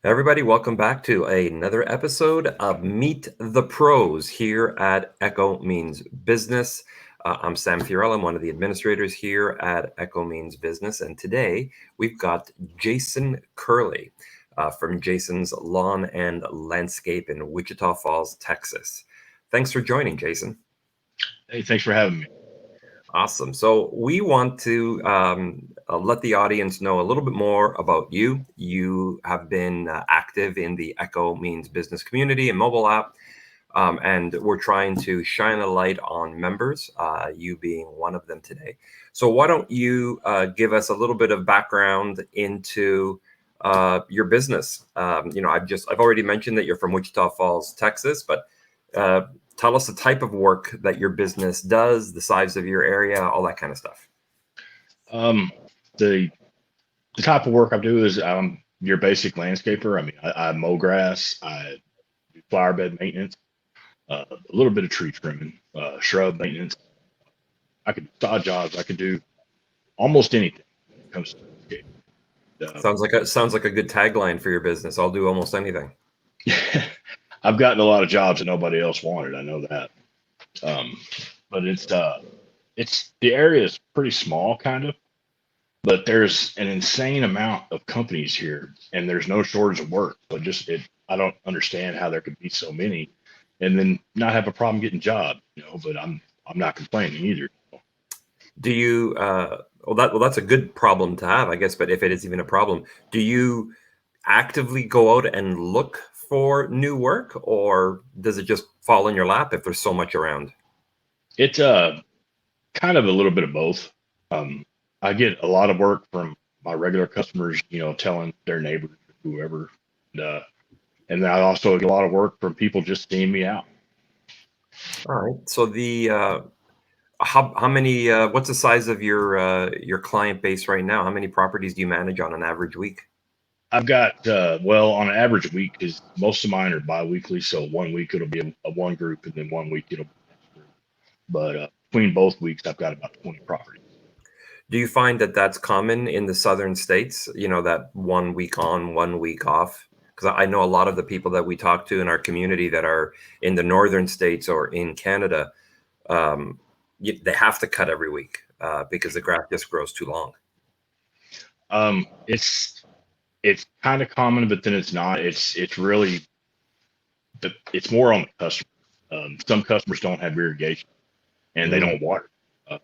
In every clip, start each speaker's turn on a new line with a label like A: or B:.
A: Everybody, welcome back to another episode of Meet the Pros here at Echo Means Business. I'm Sam Fiorella. I'm one of the administrators here at Echo Means Business. And today we've got Jason Curlee from Jason's Lawn and Landscape in Wichita Falls, Texas. Thanks for joining, Jason.
B: Hey, thanks for having me.
A: Awesome. So we want to let the audience know a little bit more about you. You have been active in the Echo Means Business community and mobile app, and we're trying to shine a light on members, you being one of them today. So why don't you give us a little bit of background into your business? I've already mentioned that you're from Wichita Falls, Texas, but uh, tell us the type of work that your business does, the size of your area, all that kind of stuff.
B: Um, the the type of work I do is your basic landscaper. I mean, I mow grass, I do flower bed maintenance, a little bit of tree trimming, shrub maintenance. I could do sod jobs. I could do almost anything when it comes to landscape.
A: Sounds like a good tagline for your business. I'll do almost anything.
B: I've gotten a lot of jobs that nobody else wanted. I know that. Um, but it's the area is pretty small, kind of. But there's an insane amount of companies here, and there's no shortage of work. So I don't understand how there could be so many, and then not have a problem getting jobs. But I'm not complaining either.
A: Do you? That's a good problem to have, I guess. But if it is even a problem, do you actively go out and look for new work, or does it just fall in your lap if there's so much around?
B: It's kind of a little bit of both. Um, I get a lot of work from my regular customers, telling their neighbors, whoever, and, uh, and then I also get a lot of work from people just seeing me out.
A: All right. So the how many? What's the size of your client base right now? How many properties do you manage on an average week?
B: I've got on an average week, because most of mine are biweekly. So one week it'll be a one group, and then one week it'll be the next group. But between both weeks, I've got about 20 properties.
A: Do you find that that's common in the southern states? You know, that 1 week on, 1 week off? Because I know a lot of the people that we talk to in our community that are in the northern states or in Canada, um, they have to cut every week because the grass just grows too long.
B: It's kind of common, but then it's not. It's really it's more on the customer. Some customers don't have irrigation and they
A: Mm.
B: don't water. Uh,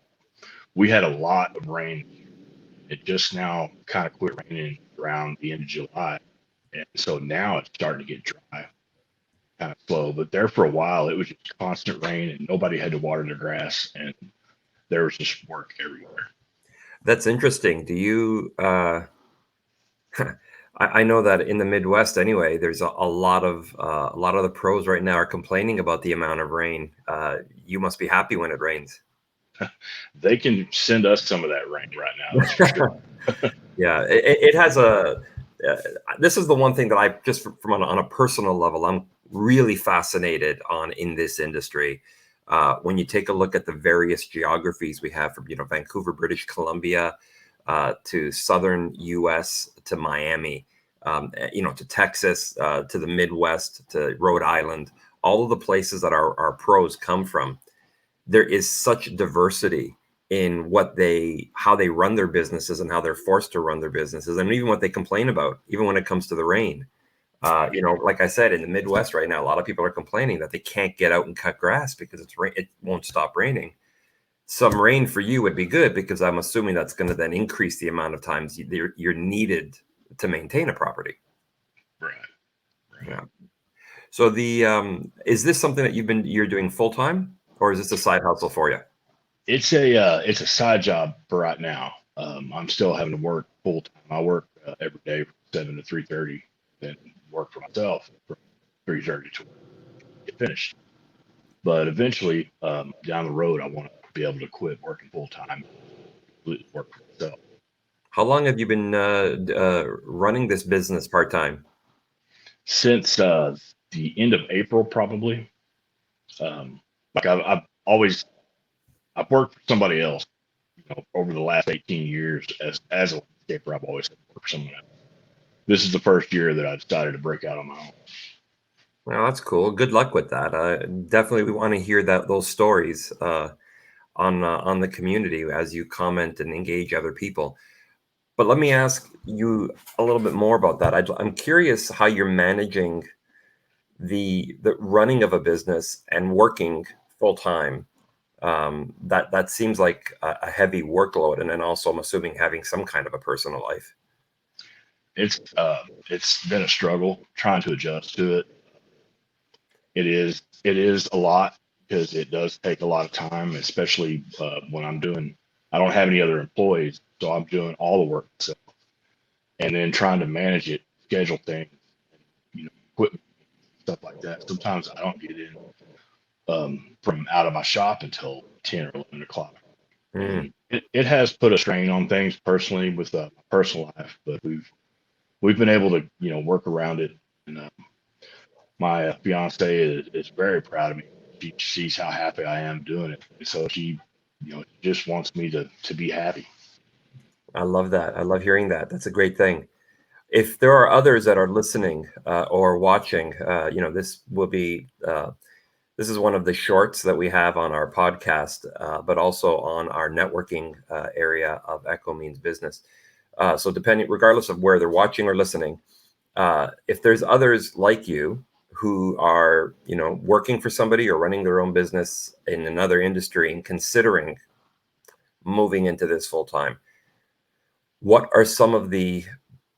B: we had a lot of rain. It just now kind of quit raining around the end of July, and so now it's starting to get dry, kind of slow. But there for a while, it was just constant rain, and nobody had to water their grass, and there was just work everywhere.
A: That's interesting. Do you? I know that in the Midwest, anyway, there's a lot of the pros right now are complaining about the amount of rain. You must be happy when it rains.
B: They can send us some of that rain right now, that's for sure.
A: Yeah, it has a. Uh, this is the one thing that I just from on a personal level, I'm really fascinated on in this industry. When you take a look at the various geographies we have, from Vancouver, British Columbia, to southern U.S. to Miami, to Texas, to the Midwest, to Rhode Island, all of the places that our pros come from, there is such diversity in how they run their businesses and how they're forced to run their businesses, and even what they complain about, even when it comes to the rain. Like I said, in the Midwest right now, a lot of people are complaining that they can't get out and cut grass because it won't stop raining. Some rain for you would be good, because I'm assuming that's going to then increase the amount of times you're needed to maintain a property.
B: Right, right.
A: Yeah. So the is this something that you're doing full time, or is this a side hustle for you?
B: It's a side job for right now. I'm still having to work full time. I work every day from 7 to 3:30, then work for myself from 3:30 to get finished. But eventually, down the road, I want to be able to quit working full time, completely work for myself.
A: How long have you been running this business part time?
B: Since the end of April, probably. Like I've worked for somebody else, over the last 18 years as a landscaper. I've always worked for someone else. this is the first year that I decided to break out on my own.
A: Well, that's cool. Good luck with that. Definitely, we want to hear those stories on the community as you comment and engage other people. But let me ask you a little bit more about that. I'm curious how you're managing the running of a business and working full time. That seems like a heavy workload, and then also I'm assuming having some kind of a personal life.
B: It's been a struggle trying to adjust to it. It is a lot because it does take a lot of time, especially when I don't have any other employees, so I'm doing all the work myself, and then trying to manage it, schedule things, equipment, stuff like that. Sometimes I don't get in from out of my shop until 10 or 11 o'clock.
A: Mm.
B: And it has put a strain on things personally with my personal life, but we've been able to work around it. And my fiance is very proud of me. She sees how happy I am doing it, so she just wants me to be happy.
A: I love that. I love hearing that. That's a great thing. If there are others that are listening or watching, this is one of the shorts that we have on our podcast, but also on our networking area of Echo Means Business. So regardless of where they're watching or listening, if there's others like you who are, working for somebody or running their own business in another industry and considering moving into this full time, what are some of the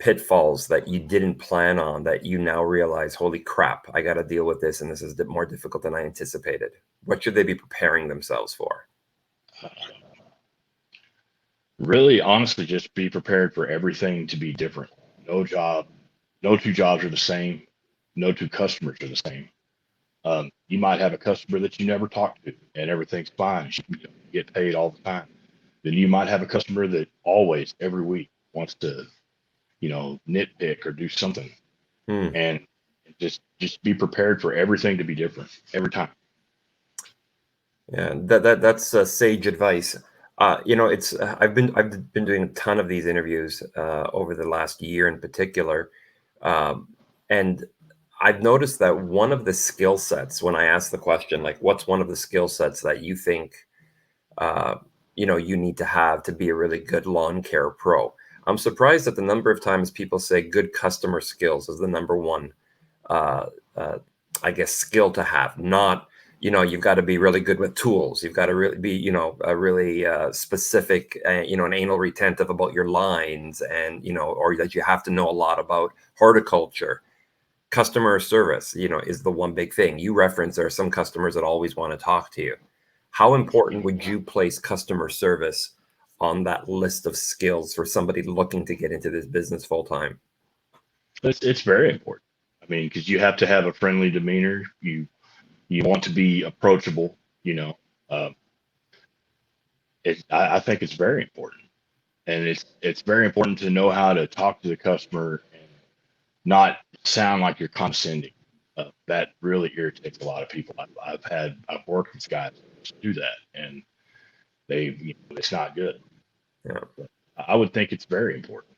A: pitfalls that you didn't plan on that you now realize, holy crap, I got to deal with this, and this is more difficult than I anticipated? What should they be preparing themselves for?
B: Really, honestly, just be prepared for everything to be different. No two jobs are the same. No two customers are the same. You might have a customer that you never talk to and everything's fine. You get paid all the time. Then you might have a customer that always, every week, wants to, nitpick or do something. And just be prepared for everything to be different every time.
A: Yeah, that's sage advice. I've been doing a ton of these interviews over the last year in particular, and I've noticed that one of the skill sets, when I ask the question, like, what's one of the skill sets that you think you need to have to be a really good lawn care pro? I'm surprised at the number of times people say good customer skills is the number one, I guess, skill to have. Not, you've got to be really good with tools. You've got to really be, a really specific, an anal retentive about your lines, and, or that you have to know a lot about horticulture. Customer service, is the one big thing. You referenced there are some customers that always want to talk to you. How important would you place customer service on that list of skills for somebody looking to get into this business full time?
B: It's very important. I mean, because you have to have a friendly demeanor. You want to be approachable. I think it's very important, and it's very important to know how to talk to the customer and not sound like you're condescending. That really irritates a lot of people. I've worked with guys who do that, and it's not good.
A: Yeah.
B: But I would think it's very important.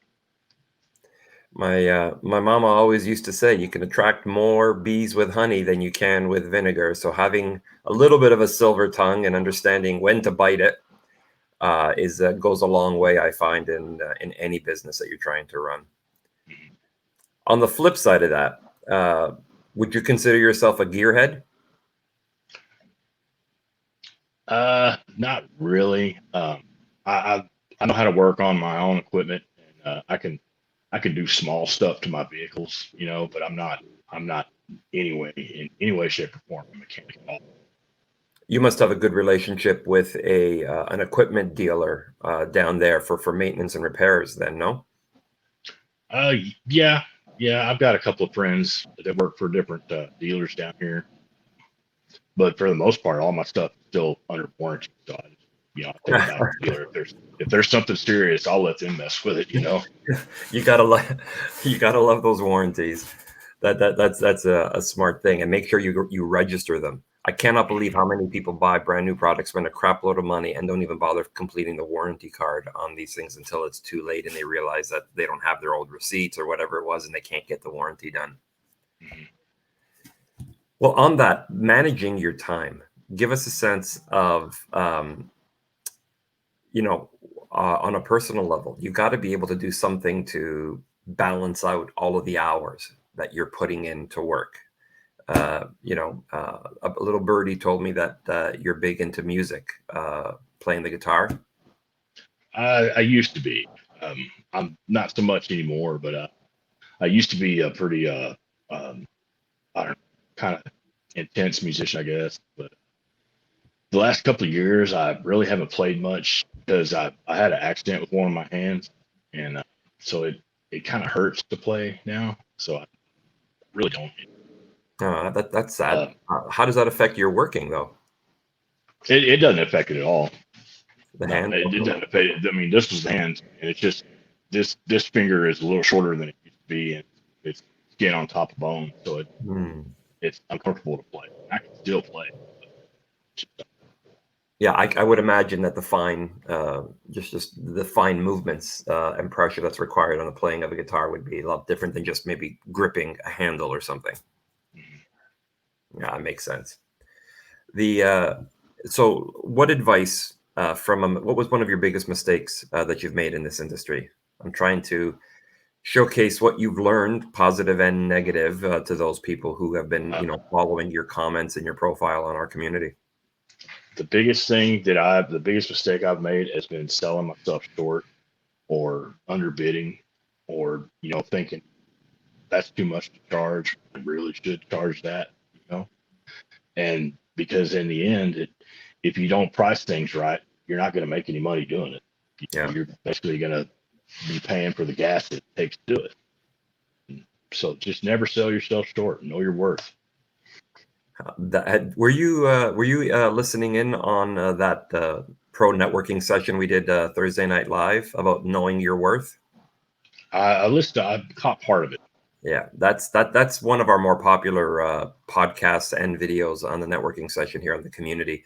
A: My mama always used to say you can attract more bees with honey than you can with vinegar. So having a little bit of a silver tongue and understanding when to bite it goes a long way, I find, in any business that you're trying to run.
B: Mm-hmm.
A: On the flip side of that, would you consider yourself a gearhead?
B: Not really. I know how to work on my own equipment, and I can do small stuff to my vehicles, but I'm not in any way, shape, or form a mechanic at all.
A: You must have a good relationship with an equipment dealer down there for maintenance and repairs, then, no?
B: Yeah. I've got a couple of friends that work for different dealers down here, but for the most part, all my stuff is still under warranty. So I take it back to the dealer. If there's something serious, I'll let them mess with it.
A: You gotta love those warranties. That's a smart thing, and make sure you register them. I cannot believe how many people buy brand new products, spend a crap load of money, and don't even bother completing the warranty card on these things until it's too late, and they realize that they don't have their old receipts or whatever it was, and they can't get the warranty done.
B: Mhm.
A: Well, on that, managing your time, give us a sense of, you know, on a personal level, you've got to be able to do something to balance out all of the hours that you're putting into work. A little birdie told me that you're big into music, playing the guitar.
B: I used to be. I'm not so much anymore, but I used to be a pretty um, I don't know, kind of intense musician, I guess. But the last couple of years, I really haven't played much because I had an accident with one of my hands, and so it kind of hurts to play now. So I really don't.
A: That's sad.
B: Uh,
A: How does that affect your working though?
B: it doesn't affect it at all.
A: The
B: No,
A: hand?
B: it doesn't affect it. I mean, this was the hand, and it's just this finger is a little shorter than it used to be, and it's skin on top of bone, so
A: Hmm.
B: it's uncomfortable to play. I can still play.
A: Yeah, I would imagine that the fine, just the fine movements and pressure that's required on the playing of a guitar would be a lot different than just maybe gripping a handle or something.
B: Mhm.
A: Yeah, it makes sense. The So, what advice what was one of your biggest mistakes that you've made in this industry? I'm trying to showcase what you've learned, positive and negative, to those people who have been,
B: Uh,
A: following your comments and your profile on our community.
B: the biggest mistake I've made has been selling myself short or underbidding, or thinking that's too much to charge. I really should charge that, you know. And because in the end, if you don't price things right, you're not going to make any money doing it.
A: Yeah.
B: You're basically going to be paying for the gas it takes to do it. So just never sell yourself short. Know your worth.
A: Were you listening in on that pro networking session we did Thursday Night Live about knowing your worth?
B: I caught part of it.
A: Yeah, that's one of our more popular podcasts and videos on the networking session here on the community.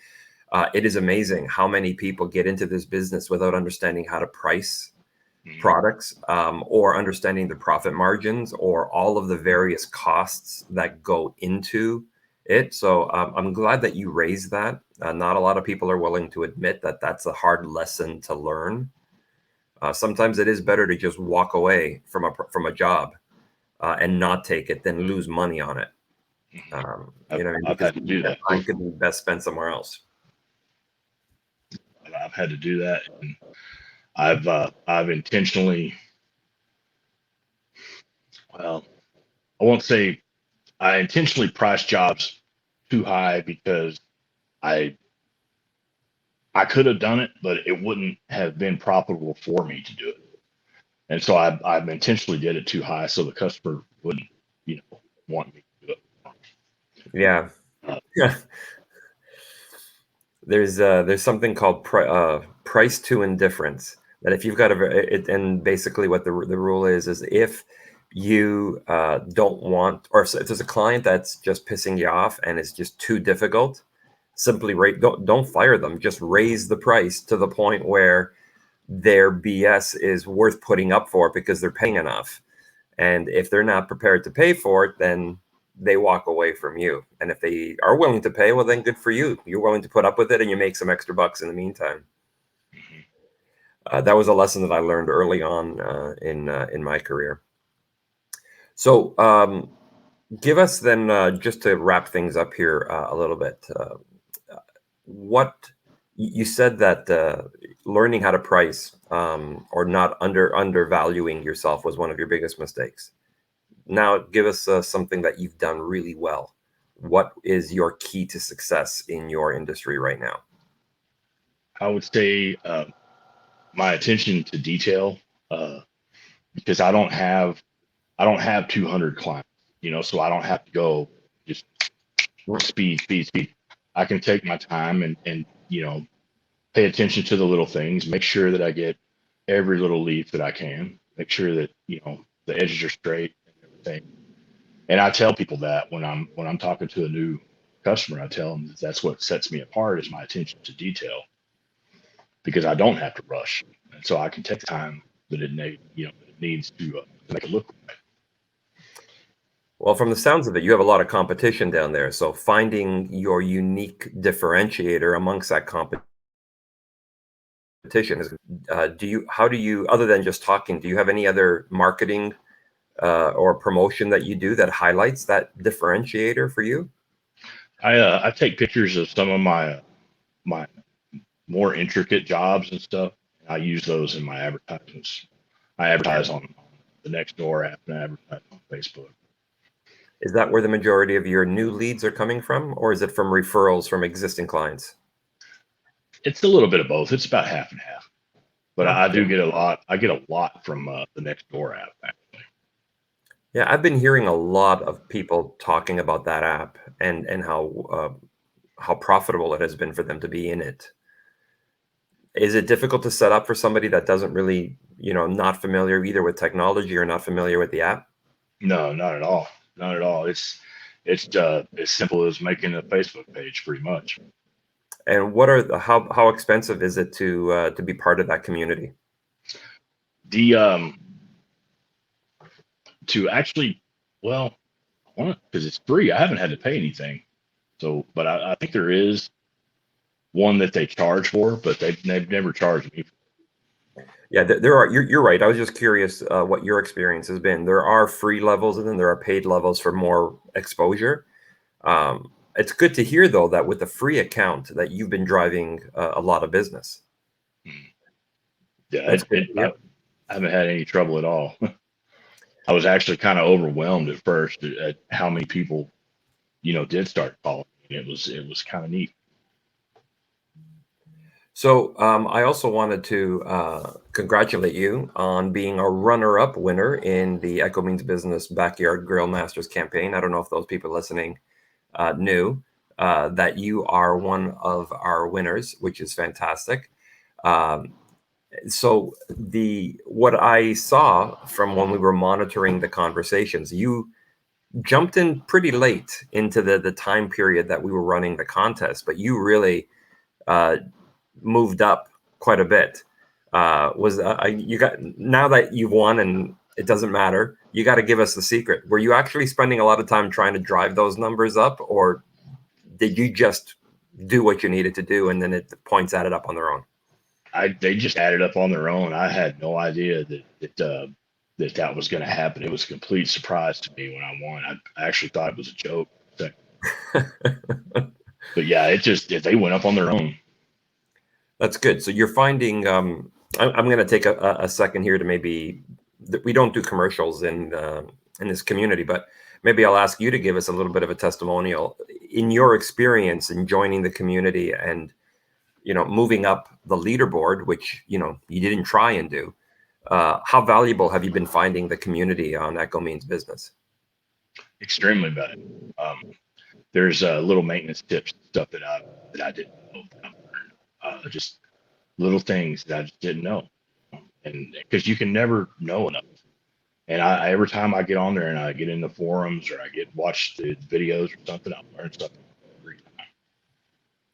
A: It is amazing how many people get into this business without understanding how to price
B: Mhm.
A: products, or understanding the profit margins or all of the various costs that go into it. So I'm glad that you raised that. Not a lot of people are willing to admit that that's a hard lesson to learn. Sometimes it is better to just walk away from a job and not take it than lose money on it.
B: I've, I've
A: Because
B: had to do
A: that
B: that.
A: time could be best spent somewhere else.
B: I've had to do that, and I've intentionally, well, I won't say I intentionally priced jobs too high because I I could have done it, but it wouldn't have been profitable for me to do it. And so I intentionally did it too high so the customer wouldn't, want me to do it.
A: Yeah.
B: Uh,
A: There's something called price to indifference. That if you've got and basically what the rule is if you don't want, or if there's a client that's just pissing you off and is just too difficult, simply rate don't fire them. Just raise the price to the point where their BS is worth putting up for because they're paying enough. And if they're not prepared to pay for it, then they walk away from you. And if they are willing to pay, well, then good for you. You're willing to put up with it and you make some extra bucks in the meantime.
B: mhm.
A: That was a lesson that I learned early on in my career. So, give us then, just to wrap things up here a little bit. What You said that learning how to price, or not undervaluing yourself was one of your biggest mistakes. Now, give us something that you've done really well. What is your key to success in your industry right now?
B: I would say my attention to detail, uh, because I don't have 200 clients, so I don't have to go just speed, speed, speed. I can take my time and pay attention to the little things, make sure that I get every little leaf that I can, make sure that the edges are straight and everything. And I tell people that when I'm talking to a new customer, I tell them that's what sets me apart is my attention to detail, because I don't have to rush, and so I can take the time that it needs to make it look right.
A: Well, from the sounds of it, you have a lot of competition down there. So finding your unique differentiator amongst that competition is, how do you, other than just talking, do you have any other marketing or promotion that you do that highlights that differentiator for you?
B: I take pictures of some of my more intricate jobs and stuff. I use those in my advertisements. I advertise on the Nextdoor app and I advertise on Facebook.
A: Is that where the majority of your new leads are coming from, or is it from referrals from existing clients?
B: It's a little bit of both. It's about half and half, but
A: Oh,
B: I
A: good.
B: do get a lot. I get a lot from the Nextdoor app, actually.
A: Yeah, I've been hearing a lot of people talking about that app and how profitable it has been for them to be in it. Is it difficult to set up for somebody that doesn't really, not familiar either with technology or not familiar with the app?
B: No, not at all. Not at all. It's as simple as making a Facebook page, pretty much.
A: And how expensive is it to be part of that community?
B: The to actually, well, because it's free. I haven't had to pay anything. So, but I think there is one that they charge for, but they've never charged me.
A: Yeah, there are. You're right. I was just curious what your experience has been. There are free levels, and then there are paid levels for more exposure. It's good to hear, though, that with a free account that you've been driving a lot of business.
B: Yeah,
A: That's good to hear.
B: I haven't had any trouble at all. I was actually kind of overwhelmed at first at how many people, did start calling. It was kind of neat.
A: So I also wanted to congratulate you on being a runner-up winner in the Echo Means Business Backyard Grill Masters campaign. I don't know if those people listening knew that you are one of our winners, which is fantastic. Um, so what I saw from when we were monitoring the conversations, you jumped in pretty late into the time period that we were running the contest, but you really uh, moved up quite a bit. Was you got Now that you've won and it doesn't matter, you got to give us the secret. Were you actually spending a lot of time trying to drive those numbers up, or did you just do what you needed to do and then the points added up on their own?
B: They just added up on their own. I had no idea that was going to happen. It was a complete surprise to me when I won. I actually thought it was a joke. But yeah, they went up on their own.
A: That's good. So you're finding. I'm going to take a second here to we don't do commercials in this community, but maybe I'll ask you to give us a little bit of a testimonial in your experience in joining the community and moving up the leaderboard, which you didn't try and do. How valuable have you been finding the community on Echo Means Business?
B: Extremely valuable. There's little maintenance tips stuff that I didn't know. Just little things that I just didn't know, and because you can never know enough. And every time I get on there and I get in the forums or I watch the videos or something, I learn something every time.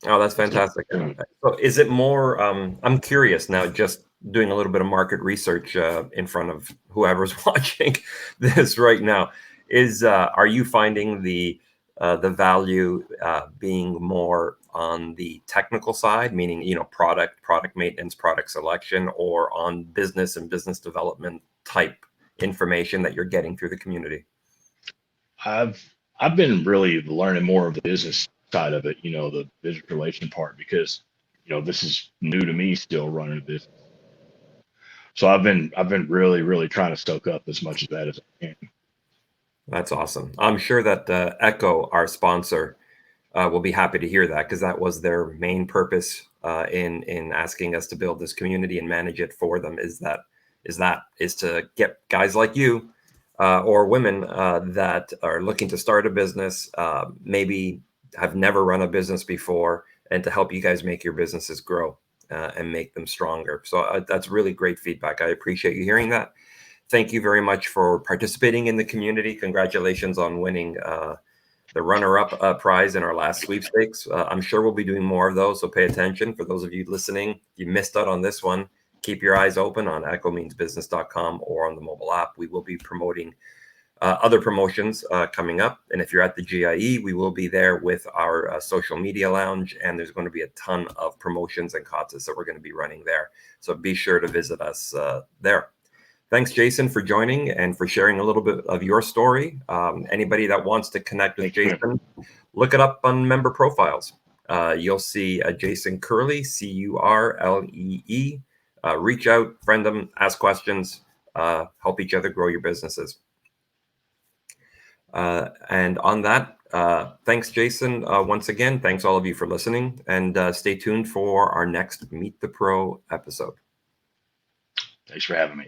A: Oh, that's fantastic. So is it more, I'm curious now, just doing a little bit of market research in front of whoever's watching this right now, are you finding the value being more on the technical side, meaning, product maintenance, product selection, or on business and business development type information that you're getting through the community?
B: I've been really learning more of the business side of it, the business relation part, because this is new to me still running a business. So I've been really, really trying to stoke up as much of that as I can.
A: That's awesome. I'm sure that Echo, our sponsor, will be happy to hear that, because that was their main purpose in asking us to build this community and manage it for them. Is to get guys like you or women that are looking to start a business, maybe have never run a business before, and to help you guys make your businesses grow and make them stronger. So that's really great feedback. I appreciate you hearing that. Thank you very much for participating in the community. Congratulations on winning the runner-up prize in our last sweepstakes. I'm sure we'll be doing more of those, so pay attention. For those of you listening, if you missed out on this one, keep your eyes open on echomeansbusiness.com or on the mobile app. We will be promoting other promotions coming up. And if you're at the GIE, we will be there with our social media lounge, and there's going to be a ton of promotions and contests that we're going to be running there. So be sure to visit us there. Thanks, Jason, for joining and for sharing a little bit of your story. Anybody that wants to connect with Jason, look it up on member profiles. You'll see Jason Curlee, Curlee. Reach out, friend them, ask questions, help each other grow your businesses. And on that, thanks, Jason, once again. Thanks all of you for listening, and stay tuned for our next Meet the Pro episode.
B: Thanks for having me.